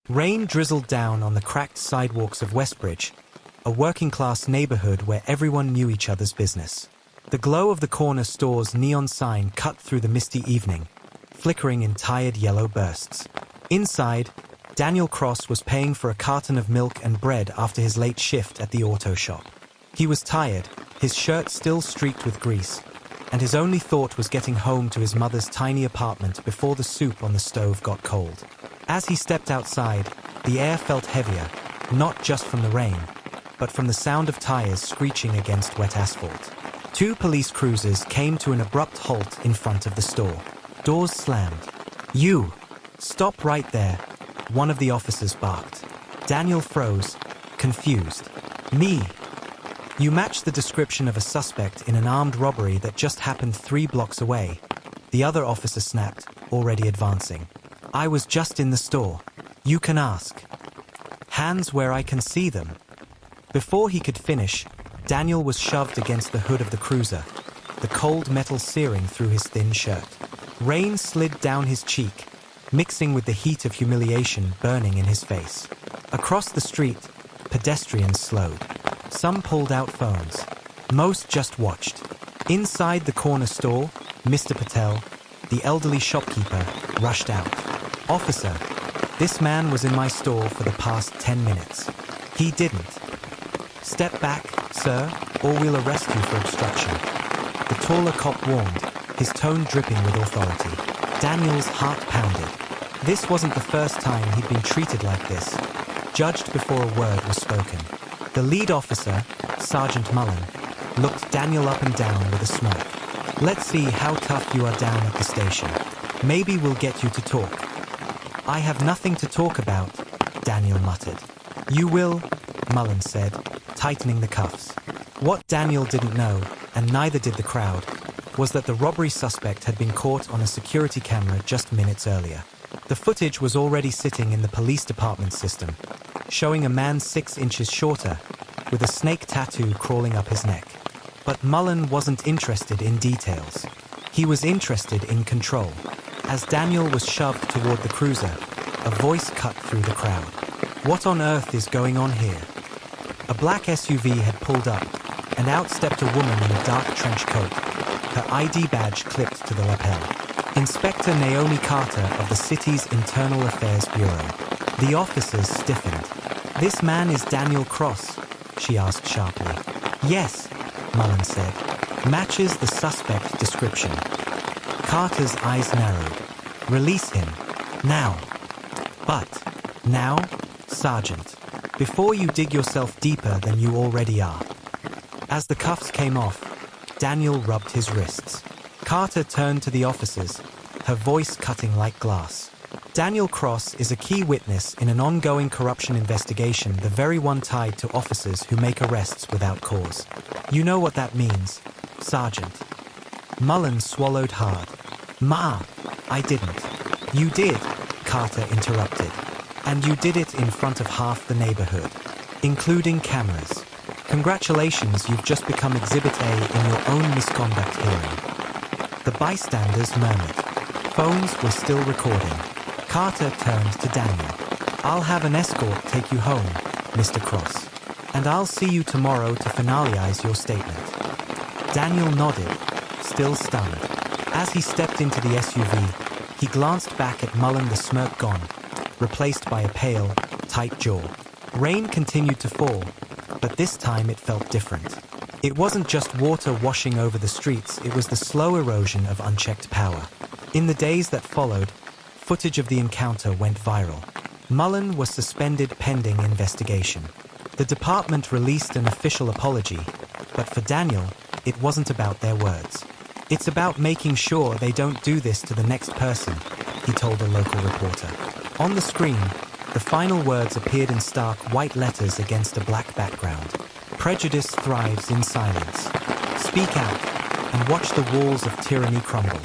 Rain drizzled down on the cracked sidewalks of Westbridge, a working-class neighborhood where everyone knew each other's business. The glow of the corner store's neon sign cut through the misty evening, flickering in tired yellow bursts. Inside, Daniel Cross was paying for a carton of milk and bread after his late shift at the auto shop. He was tired, his shirt still streaked with grease, and his only thought was getting home to his mother's tiny apartment before the soup on the stove got cold. As he stepped outside, the air felt heavier, not just from the rain, but from the sound of tires screeching against wet asphalt. Two police cruisers came to an abrupt halt in front of the store. Doors slammed. "You! Stop right there!" one of the officers barked. Daniel froze, confused. "Me? You match the description of a suspect in an armed robbery that just happened 3 blocks away," the other officer snapped, already advancing. "I was just in the store. You can ask. Hands where I can see them." Before he could finish, Daniel was shoved against the hood of the cruiser, the cold metal searing through his thin shirt. Rain slid down his cheek, mixing with the heat of humiliation burning in his face. Across the street, pedestrians slowed. Some pulled out phones. Most just watched. Inside the corner store, Mr. Patel, the elderly shopkeeper, rushed out. "Officer, this man was in my store for the past 10 minutes. He didn't." "Step back, sir, or we'll arrest you for obstruction," the taller cop warned, his tone dripping with authority. Daniel's heart pounded. This wasn't the first time he'd been treated like this, judged before a word was spoken. The lead officer, Sergeant Mullen, looked Daniel up and down with a smirk. "Let's see how tough you are down at the station. Maybe we'll get you to talk." "I have nothing to talk about," Daniel muttered. "You will," Mullen said, tightening the cuffs. What Daniel didn't know, and neither did the crowd, was that the robbery suspect had been caught on a security camera just minutes earlier. The footage was already sitting in the police department system, showing a man 6 inches shorter, with a snake tattoo crawling up his neck. But Mullen wasn't interested in details. He was interested in control. As Daniel was shoved toward the cruiser, a voice cut through the crowd. "What on earth is going on here?" A black SUV had pulled up, and out stepped a woman in a dark trench coat, her ID badge clipped to the lapel. Inspector Naomi Carter of the city's Internal Affairs Bureau. The officers stiffened. "This man is Daniel Cross?" she asked sharply. "Yes," Mullen said. "Matches the suspect description." Carter's eyes narrowed. "Release him. Now." "But, now, Sergeant, before you dig yourself deeper than you already are." As the cuffs came off, Daniel rubbed his wrists. Carter turned to the officers, her voice cutting like glass. "Daniel Cross is a key witness in an ongoing corruption investigation, the very one tied to officers who make arrests without cause. You know what that means, Sergeant." Mullen swallowed hard. "Ma, I didn't." "You did," Carter interrupted. "And you did it in front of half the neighborhood, including cameras. Congratulations, you've just become Exhibit A in your own misconduct hearing." The bystanders murmured. Phones were still recording. Carter turned to Daniel. "I'll have an escort take you home, Mr. Cross. And I'll see you tomorrow to finalize your statement." Daniel nodded, still stunned. As he stepped into the SUV, he glanced back at Mullen, the smirk gone, replaced by a pale, tight jaw. Rain continued to fall, but this time it felt different. It wasn't just water washing over the streets, it was the slow erosion of unchecked power. In the days that followed, footage of the encounter went viral. Mullen was suspended pending investigation. The department released an official apology, but for Daniel, it wasn't about their words. "It's about making sure they don't do this to the next person," he told a local reporter. On the screen, the final words appeared in stark white letters against a black background. "Prejudice thrives in silence. Speak out, and watch the walls of tyranny crumble."